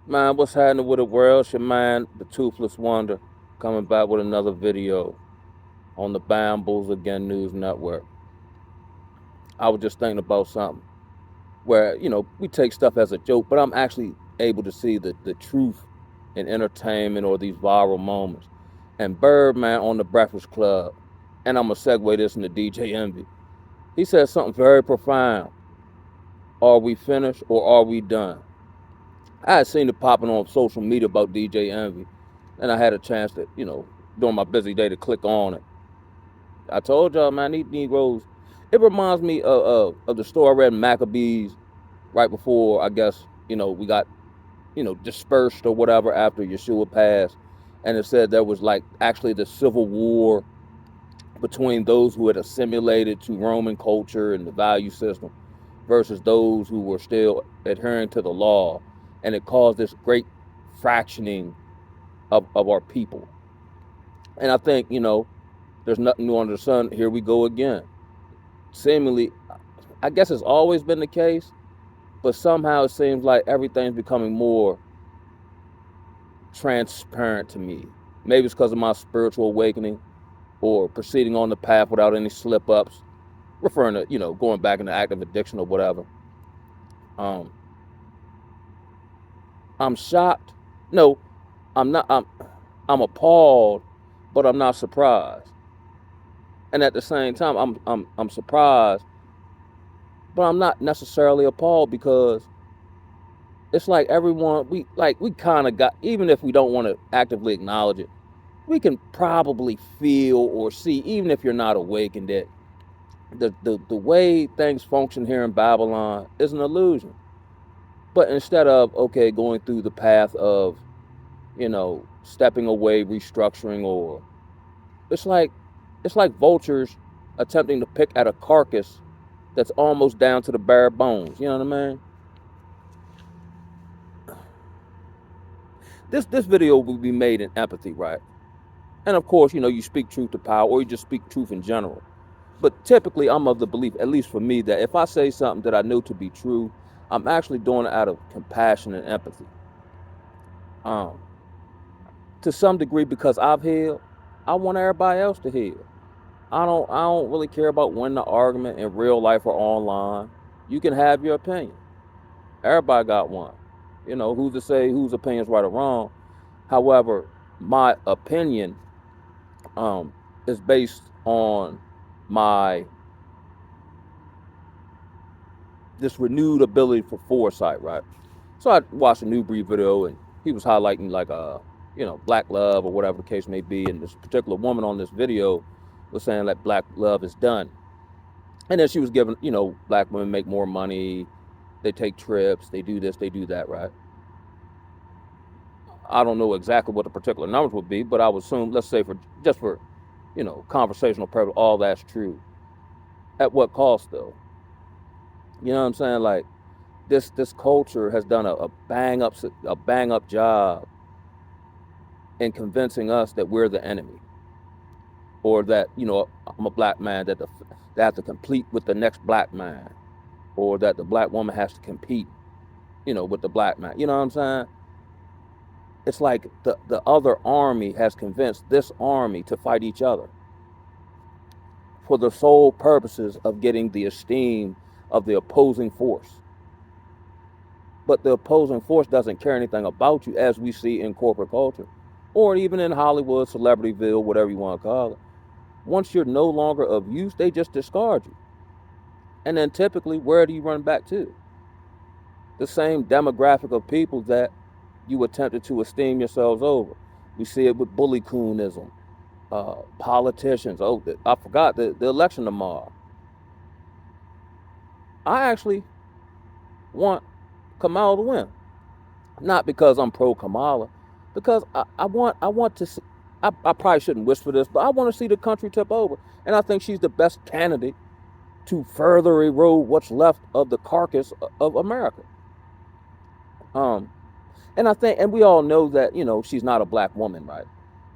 Man, what's happening with the world? It's your man, the Toothless Wonder, coming back with another video on the Bamboos Again News Network. I was just thinking about something where, we take stuff as a joke, but I'm actually able to see the truth in entertainment or these viral moments. And Birdman on the Breakfast Club, and I'm going to segue this into DJ Envy. He said something very profound. Are we finished or are we done? I had seen it popping on social media about DJ Envy, and I had a chance to, during my busy day to click on it. I told y'all, man, these Negroes, it reminds me of the story I read in Maccabees right before, I guess, we got, dispersed or whatever after Yeshua passed. And it said there was like actually the civil war between those who had assimilated to Roman culture and the value system versus those who were still adhering to the law. And it caused this great fractioning of our people. And I think, there's nothing new under the sun. Here we go again. Seemingly, I guess it's always been the case, but somehow it seems like everything's becoming more transparent to me. Maybe it's because of my spiritual awakening or proceeding on the path without any slip ups, referring to, going back into active addiction or whatever. Um, I'm shocked. No, I'm not. I'm appalled, but I'm not surprised. And at the same time, I'm surprised, but I'm not necessarily appalled because it's like everyone we kind of got, even if we don't want to actively acknowledge it, we can probably feel or see, even if you're not awakened, that the way things function here in Babylon is an illusion. But instead of going through the path of stepping away, restructuring, or it's like vultures attempting to pick at a carcass that's almost down to the bare bones. You know what I mean? This video will be made in empathy, right? And of course, you speak truth to power, or you just speak truth in general. But typically, I'm of the belief, at least for me, that if I say something that I know to be true, I'm actually doing it out of compassion and empathy. Um, to some degree, because I've healed, I want everybody else to heal. I don't really care about winning the argument in real life or online. You can have your opinion. Everybody got one. Who's to say whose opinion is right or wrong? However, my opinion is based on my this renewed ability for foresight, right? So I watched a New Breed video, and he was highlighting like black love or whatever the case may be, and this particular woman on this video was saying that black love is done, and then she was giving black women make more money, they take trips, they do this, they do that, right? I don't know exactly what the particular numbers would be, but I would assume, let's say for conversational purpose, all that's true. At what cost though? You know what I'm saying? Like this culture has done a bang up job in convincing us that we're the enemy, or that I'm a black man that have to compete with the next black man, or that the black woman has to compete with the black man. You know what I'm saying? It's like the other army has convinced this army to fight each other for the sole purposes of getting the esteem of the opposing force. But the opposing force doesn't care anything about you, as we see in corporate culture, or even in Hollywood, Celebrityville, whatever you want to call it. Once you're no longer of use, they just discard you. And then typically, where do you run back to? The same demographic of people that you attempted to esteem yourselves over. We see it with bully coonism, politicians. Oh, I forgot the election tomorrow. I actually want Kamala to win, not because I'm pro Kamala, because I want to see, I probably shouldn't wish for this, but I want to see the country tip over, and I think she's the best candidate to further erode what's left of the carcass of America. Um, and I think, and we all know that she's not a black woman, right?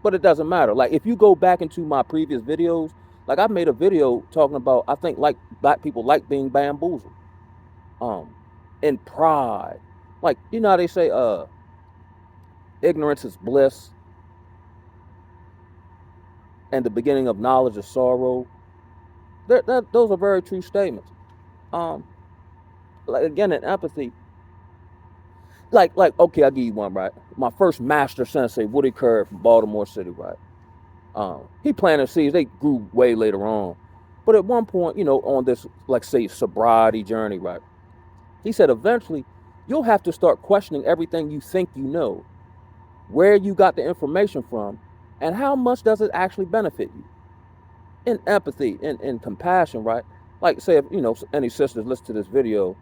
But it doesn't matter. Like if you go back into my previous videos, like I made a video talking about, I think like black people like being bamboozled, um, and pride. Like how they say ignorance is bliss, and the beginning of knowledge is sorrow. Those are very true statements. Um, like again, in empathy, okay, I'll give you one, right? My first master sensei, Woody Curry from Baltimore City, right? He planted seeds. They grew way later on, but at one point, on this, like say, sobriety journey, right? He said eventually you'll have to start questioning everything you think you know, where you got the information from, and how much does it actually benefit you. In empathy, in compassion, right? Like say if any sisters listen to this video,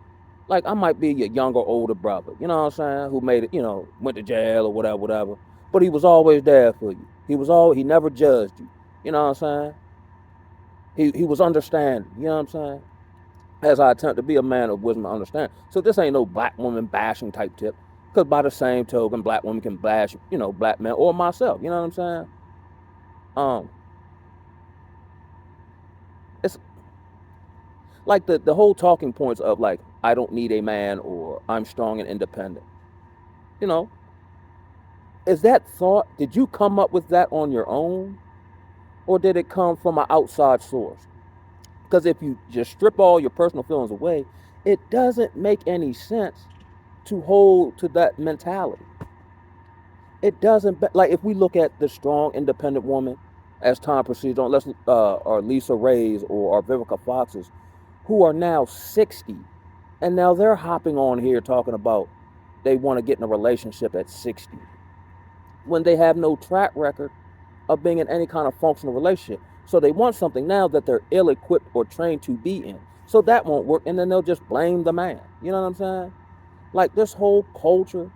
like I might be your younger, older brother, you know what I'm saying, who made it, went to jail or whatever, whatever. But he was always there for you. He never judged you. You know what I'm saying? He was understanding, you know what I'm saying? As I attempt to be a man of wisdom and understanding. So this ain't no black woman bashing type tip. Because by the same token, black women can bash, black men or myself. You know what I'm saying? It's like the whole talking points of like, I don't need a man or I'm strong and independent. You know, is that thought, did you come up with that on your own? Or did it come from an outside source? Because if you just strip all your personal feelings away, it doesn't make any sense to hold to that mentality. It doesn't, like if we look at the strong, independent woman as time proceeds on, let's our Lisa Rays or our Vivica Foxes, who are now 60, and now they're hopping on here talking about they want to get in a relationship at 60, when they have no track record of being in any kind of functional relationship. So they want something now that they're ill-equipped or trained to be in. So that won't work, and then they'll just blame the man. You know what I'm saying? Like this whole culture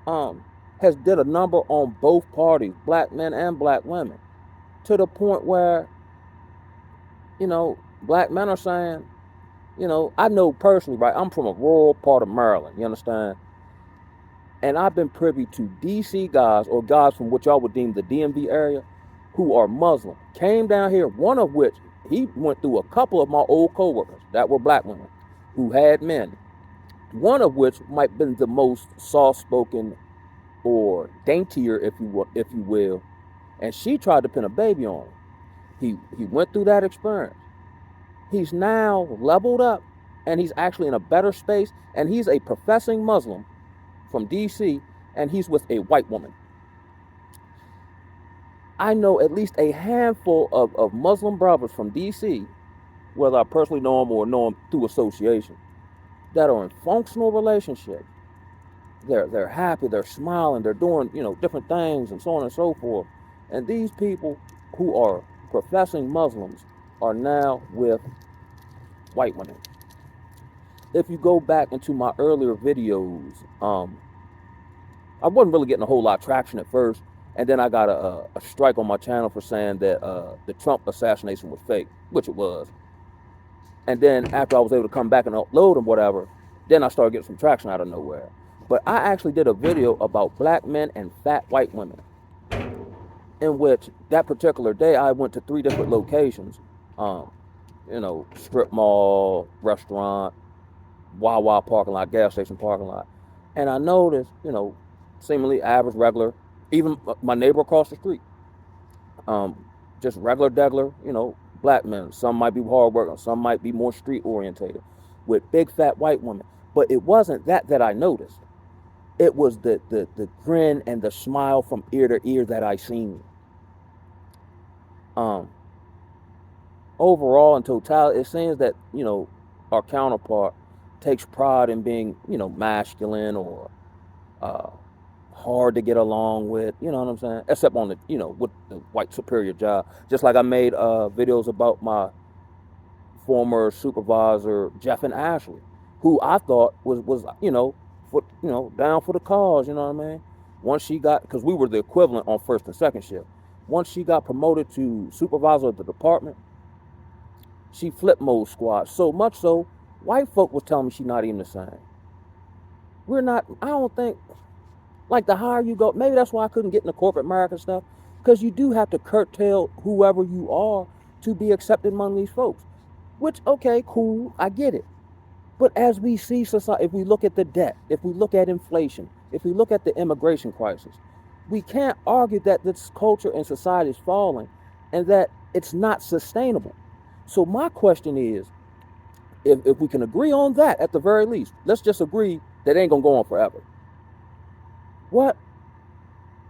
has did a number on both parties, black men and black women, to the point where, black men are saying, I know personally, right? I'm from a rural part of Maryland, you understand? And I've been privy to DC guys or guys from what y'all would deem the DMV area who are Muslim, came down here, one of which he went through a couple of my old coworkers that were black women who had men, one of which might have been the most soft-spoken or daintier, if you will, and she tried to pin a baby on him. He went through that experience. He's now leveled up, and he's actually in a better space, and he's a professing Muslim from DC, and he's with a white woman. I know at least a handful of Muslim brothers from DC, whether I personally know them or know them through association, that are in functional relationships. They're happy, they're smiling, they're doing, different things and so on and so forth. And these people who are professing Muslims are now with white women. If you go back into my earlier videos, I wasn't really getting a whole lot of traction at first, and then I got a strike on my channel for saying that the Trump assassination was fake, which it was. And then after I was able to come back and upload and whatever, then I started getting some traction out of nowhere. But I actually did a video about black men and fat white women, in which that particular day I went to 3 different locations, strip mall, restaurant, Wawa parking lot, gas station parking lot. And I noticed, seemingly average, regular, even my neighbor across the street, just regular, black men. Some might be hard working, some might be more street orientated, with big fat white women. But it wasn't that I noticed. It was the grin and the smile from ear to ear that I seen. Overall, in totality, it seems that, our counterpart takes pride in being, masculine or hard to get along with, you know what I'm saying? Except on the, with the white superior job. Just like I made videos about my former supervisor, Jeff and Ashley, who I thought was down for the cause, you know what I mean? Once she got, because we were the equivalent on first and second shift. Once she got promoted to supervisor of the department, she flip mode squad. So much so, white folk was telling me she's not even the same. We're not, I don't think, like the higher you go, maybe that's why I couldn't get into corporate America stuff, because you do have to curtail whoever you are to be accepted among these folks. Which, okay, cool, I get it. But as we see society, if we look at the debt, if we look at inflation, if we look at the immigration crisis, we can't argue that this culture and society is falling and that it's not sustainable. So my question is, if we can agree on that at the very least, let's just agree that it ain't gonna go on forever. What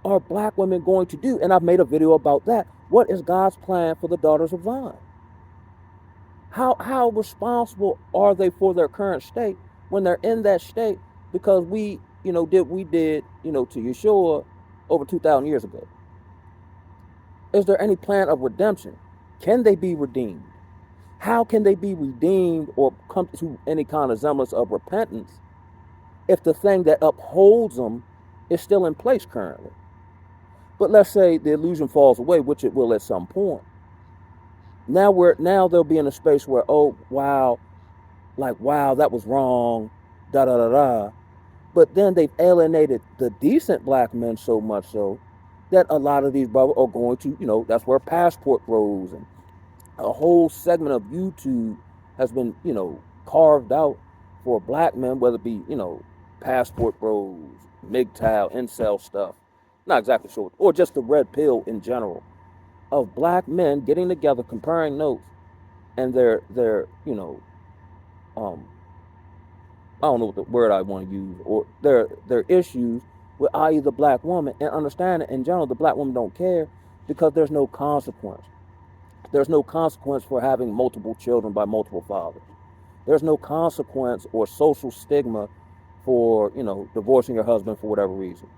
are black women going to do? And I've made a video about that. What is God's plan for the daughters of Zion? How responsible are they for their current state when they're in that state because we, did, to Yeshua over 2,000 years ago? Is there any plan of redemption? Can they be redeemed? How can they be redeemed or come to any kind of semblance of repentance if the thing that upholds them is still in place currently? But let's say the illusion falls away, which it will at some point. Now they'll be in a space where, oh wow, that was wrong, da da da da. But then they've alienated the decent black men so much so that a lot of these brothers are going to, that's where Passport grows, and a whole segment of YouTube has been, carved out for black men, whether it be, Passport bros, MGTOW, incel stuff, not exactly sure, or just the red pill in general, of black men getting together, comparing notes, and their I don't know what the word I want to use, or their issues with i.e. the black woman, and understanding in general the black woman don't care because there's no consequence. There's no consequence for having multiple children by multiple fathers. There's no consequence or social stigma for, divorcing your husband for whatever reason.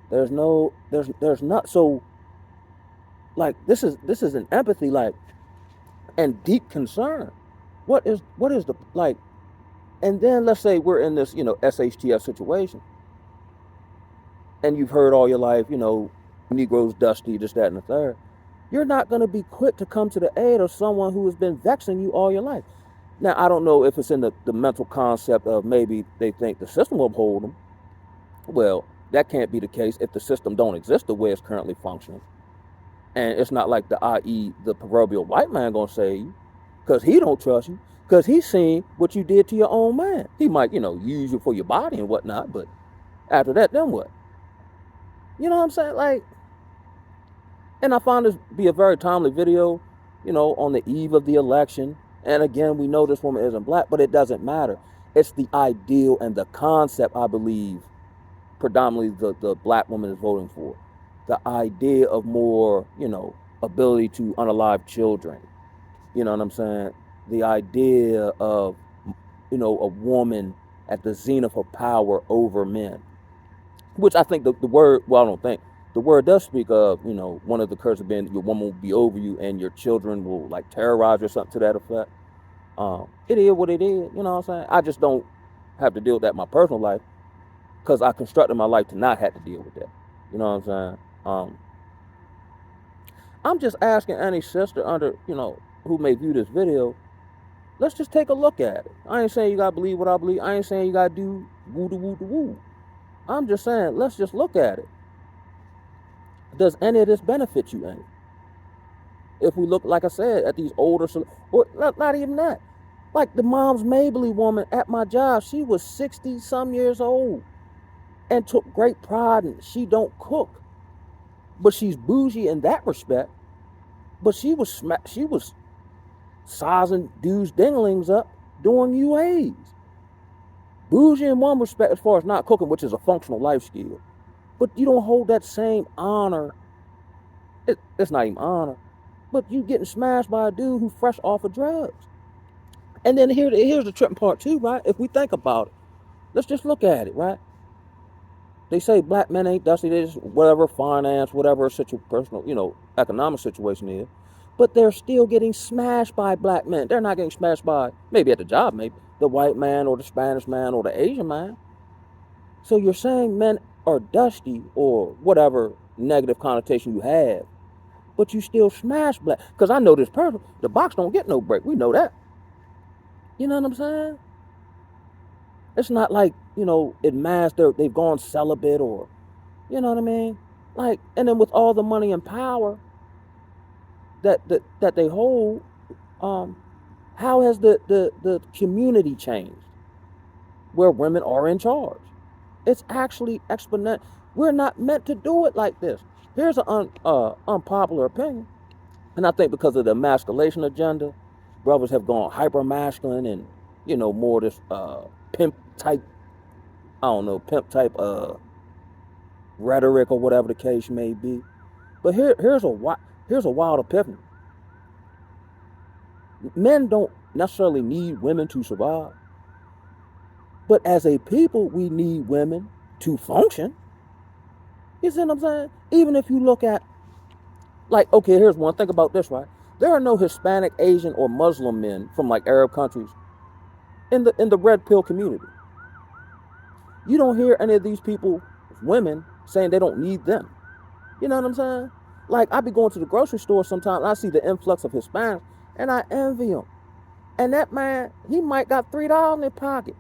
There's not. So like this is an empathy, like, and deep concern. What is the, like, and then let's say we're in this, SHTF situation, and you've heard all your life, Negroes dusty, this, that, and the third. You're not going to be quick to come to the aid of someone who has been vexing you all your life. Now, I don't know if it's in the mental concept of maybe they think the system will uphold them. Well, that can't be the case if the system don't exist the way it's currently functioning. And it's not like i.e. the proverbial white man going to save you because he don't trust you, because he's seen what you did to your own man. He might, use you for your body and whatnot, but after that, then what? You know what I'm saying? Like, and I found this be a very timely video, on the eve of the election. And again, we know this woman isn't black, but it doesn't matter. It's the ideal and the concept, I believe, predominantly the black woman is voting for. The idea of more, ability to unalive children. You know what I'm saying? The idea of, a woman at the zenith of power over men. Which I think the word, well, I don't think, the word does speak of, one of the curses being your woman will be over you and your children will like terrorize you or something to that effect. It is what it is, you know what I'm saying? I just don't have to deal with that in my personal life because I constructed my life to not have to deal with that. You know what I'm saying? I'm just asking any sister under, who may view this video, let's just take a look at it. I ain't saying you gotta believe what I believe. I ain't saying you gotta do woo da woo da woo. I'm just saying, let's just look at it. Does any of this benefit you any? If we look, like I said, at these older, or not even that. Like the Mom's Mabley woman at my job, she was 60 some years old and took great pride in she don't cook. But she's bougie in that respect. But she was sizing dudes' dinglings up doing UAs. Bougie in one respect as far as not cooking, which is a functional life skill. But you don't hold that same honor. It's not even honor. But you getting smashed by a dude who fresh off of drugs. And then here's the tripping part too, right? If we think about it, let's just look at it, right? They say black men ain't dusty, they just whatever finance, whatever personal, economic situation is. But they're still getting smashed by black men. They're not getting smashed by, maybe at the job, maybe, the white man or the Spanish man or the Asian man. So you're saying men are dusty or whatever negative connotation you have, but you still smash black. Because I know this person, the box don't get no break. We know that. You know what I'm saying? It's not like, it mass they've gone celibate or, you know what I mean? Like, and then with all the money and power that they hold, how has the community changed? where women are in charge. It's actually exponential. We're not meant to do it like this. Here's an unpopular opinion. And I think because of the emasculation agenda, brothers have gone hyper masculine and, more this pimp type, I don't know, pimp type rhetoric or whatever the case may be. But here's a wild epiphany. Men don't necessarily need women to survive, but as a people, we need women to function. You see what I'm saying? Even if you look at, like, okay, here's one. Think about this, right? There are no Hispanic, Asian, or Muslim men from like Arab countries in the red pill community. You don't hear any of these people, women, saying they don't need them. You know what I'm saying? Like, I be going to the grocery store sometimes, and I see the influx of Hispanics, and I envy them. And that man, he might got $3 in their pocket.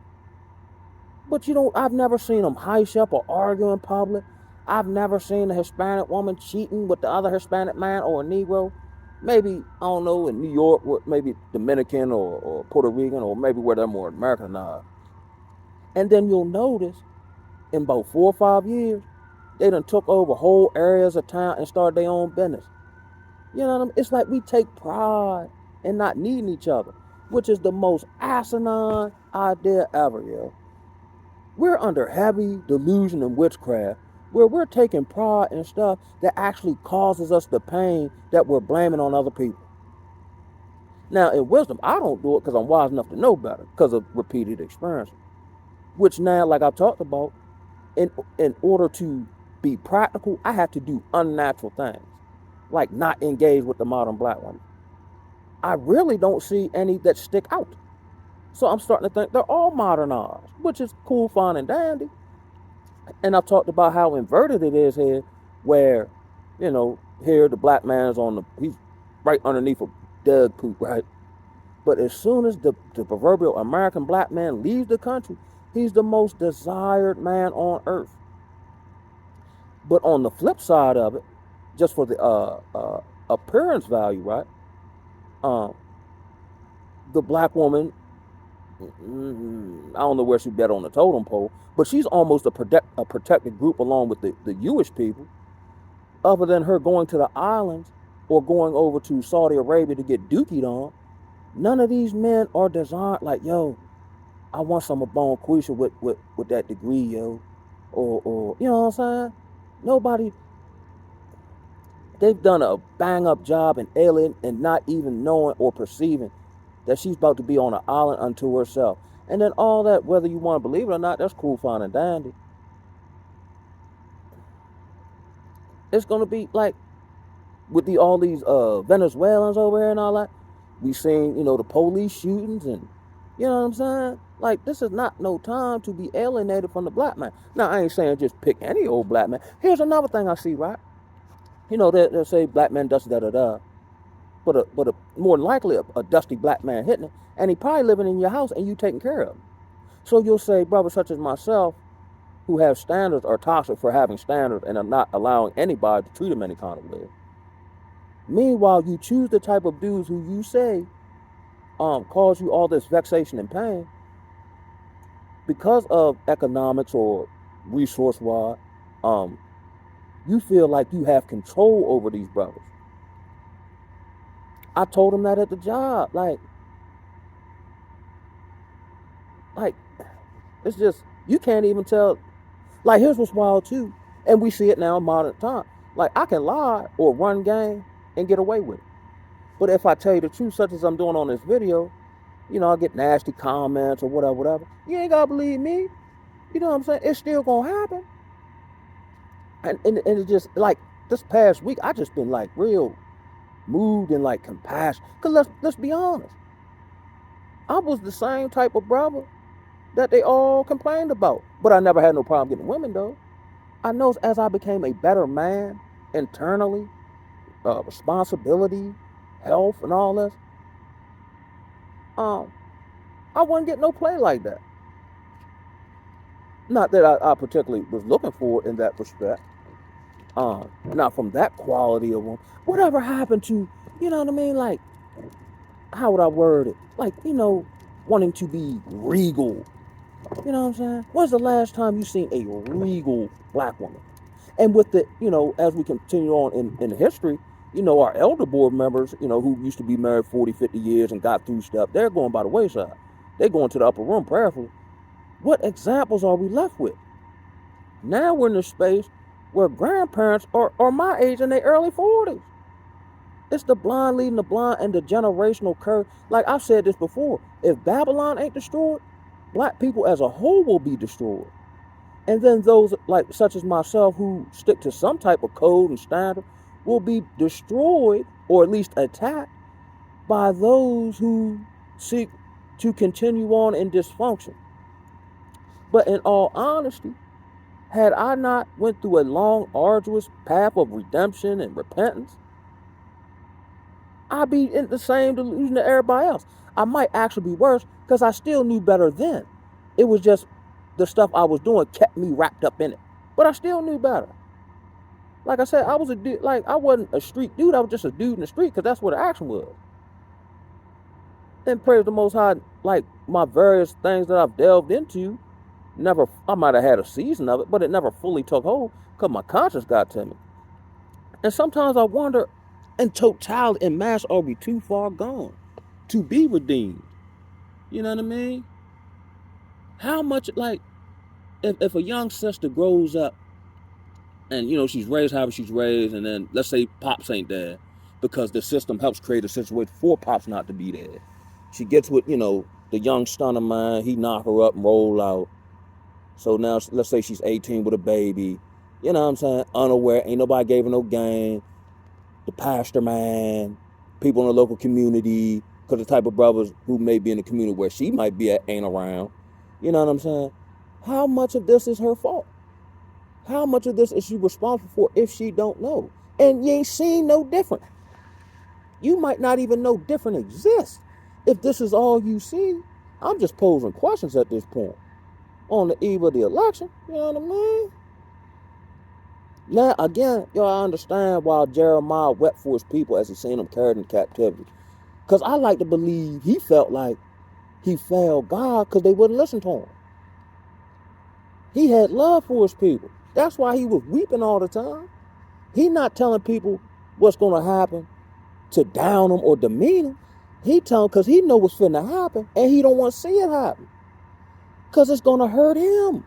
But I've never seen them heist up or argue in public. I've never seen a Hispanic woman cheating with the other Hispanic man or a Negro. Maybe, I don't know, in New York, maybe Dominican or Puerto Rican, or maybe where they're more Americanized. And then you'll notice in about 4 or 5 years, they done took over whole areas of town and started their own business. You know what I mean? It's like we take pride in not needing each other, which is the most asinine idea ever, yo. We're under heavy delusion and witchcraft where we're taking pride in stuff that actually causes us the pain that we're blaming on other people. Now, in wisdom, I don't do it because I'm wise enough to know better because of repeated experience. Which now, like I've talked about, in order to be practical, I have to do unnatural things, like not engage with the modern black woman. I really don't see any that stick out. So I'm starting to think they're all modernized, which is cool, fun, and dandy. And I've talked about how inverted it is here, where, here the black man's he's right underneath a dead poop, right? But as soon as the proverbial American black man leaves the country, he's the most desired man on earth. But on the flip side of it, just for the appearance value, right? The black woman, I don't know where she's better on the totem pole, but she's almost a protected group along with the Jewish people. Other than her going to the islands or going over to Saudi Arabia to get dookied on, none of these men are designed like, yo, I want some of Bone Quisha with that degree, yo. Or you know what I'm saying? Nobody, they've done a bang up job in alien and not even knowing or perceiving that she's about to be on an island unto herself. And then all that, whether you want to believe it or not, that's cool, fine, and dandy. It's going to be like, with all these Venezuelans over here and all that, we seen, the police shootings and, you know what I'm saying? Like, this is not no time to be alienated from the black man. Now, I ain't saying just pick any old black man. Here's another thing I see, right? They'll say black man dusty, da-da-da. But more than likely a dusty black man hitting it, and he probably living in your house and you taking care of him. So you'll say, brothers such as myself, who have standards, are toxic for having standards and are not allowing anybody to treat them any kind of way. Meanwhile, you choose the type of dudes who you say cause you all this vexation and pain because of economics or resource-wise. You feel like you have control over these brothers. I told him that at the job. Like, it's just, you can't even tell. Like, here's what's wild too, and we see it now in modern time. Like, I can lie or run game and get away with it. But if I tell you the truth, such as I'm doing on this video, I get nasty comments or whatever. You ain't gotta believe me. You know what I'm saying? It's still gonna happen. And it's just like this past week, I just been like real moved and like compassion. Cause let's be honest, I was the same type of brother that they all complained about, but I never had no problem getting women though. I know as I became a better man internally, responsibility, health, and all this, I wouldn't get no play like that. Not that I particularly was looking for in that respect. Not from that quality of one. Whatever happened to, you know what I mean? Like, how would I word it? Like, wanting to be regal. You know what I'm saying? When's the last time you seen a regal black woman? And with the, as we continue on in history, our elder board members, who used to be married 40, 50 years and got through stuff, they're going by the wayside. They're going to the upper room prayerfully. What examples are we left with? Now we're in a space where grandparents are my age in their early 40s. It's the blind leading the blind and the generational curse. Like I've said this before, if Babylon ain't destroyed, black people as a whole will be destroyed. And then those like such as myself who stick to some type of code and standard will be destroyed or at least attacked by those who seek to continue on in dysfunction. But in all honesty, had I not went through a long, arduous path of redemption and repentance, I'd be in the same delusion that everybody else. I might actually be worse because I still knew better then. It was just the stuff I was doing kept me wrapped up in it. But I still knew better. Like I said, I was a dude. Like I wasn't a street dude. I was just a dude in the street because that's where the action was. And praise the Most High, like my various things that I've delved into, I might have had a season of it, but it never fully took hold because my conscience got to me. And sometimes I wonder, in totality, in mass, are we too far gone to be redeemed? You know what I mean? How much, like, if a young sister grows up and, she's raised however she's raised, and then let's say Pops ain't there because the system helps create a situation for Pops not to be there. She gets with, the young stunner man, he knock her up and roll out. So now, let's say she's 18 with a baby. You know what I'm saying? Unaware, ain't nobody gave her no game. The pastor man, people in the local community, because the type of brothers who may be in the community where she might be at ain't around. You know what I'm saying? How much of this is her fault? How much of this is she responsible for if she don't know? And you ain't seen no different. You might not even know different exists. If this is all you see, I'm just posing questions at this point. On the eve of the election, you know what I mean? Now, again, I understand why Jeremiah wept for his people as he seen them carried in captivity. Because I like to believe he felt like he failed God because they wouldn't listen to him. He had love for his people. That's why he was weeping all the time. He not telling people what's going to happen to down them or demean them. He telling because he know what's finna happen and he don't want to see it happen. Because it's going to hurt him.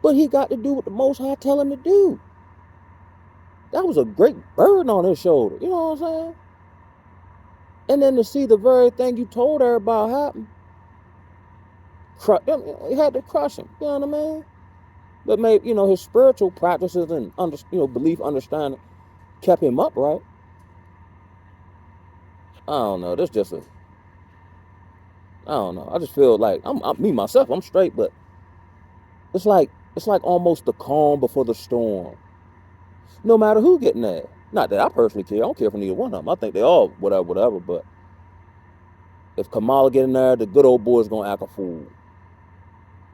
But he got to do what the Most High tell him to do. That was a great burden on his shoulder. You know what I'm saying? And then to see the very thing you told everybody happen, he had to crush him. You know what I mean? But maybe, his spiritual practices and belief, understanding kept him upright. I don't know. That's just I don't know. I just feel like I'm me myself. I'm straight, but it's like almost the calm before the storm. No matter who getting there. Not that I personally care. I don't care for neither one of them. I think they all whatever. But if Kamala get in there, the good old boy's gonna act a fool.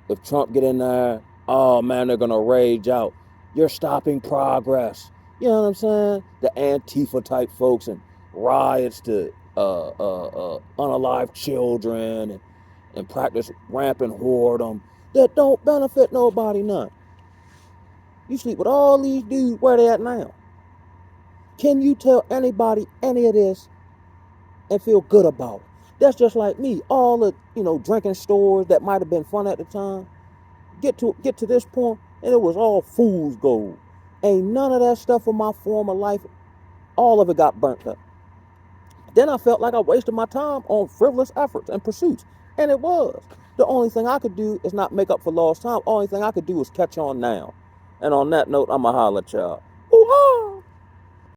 If Trump get in there, oh man, they're gonna rage out. You're stopping progress. You know what I'm saying? The Antifa type folks and riots to unalive children and practice rampant whoredom that don't benefit nobody none. You sleep with all these dudes, where they at now? Can you tell anybody any of this and feel good about it? That's just like me. All the, drinking stores that might have been fun at the time, get to this point, and it was all fool's gold. Ain't none of that stuff from my former life, all of it got burnt up. Then I felt like I wasted my time on frivolous efforts and pursuits. And it was. The only thing I could do is not make up for lost time. Only thing I could do is catch on now. And on that note, I'm a holla, child.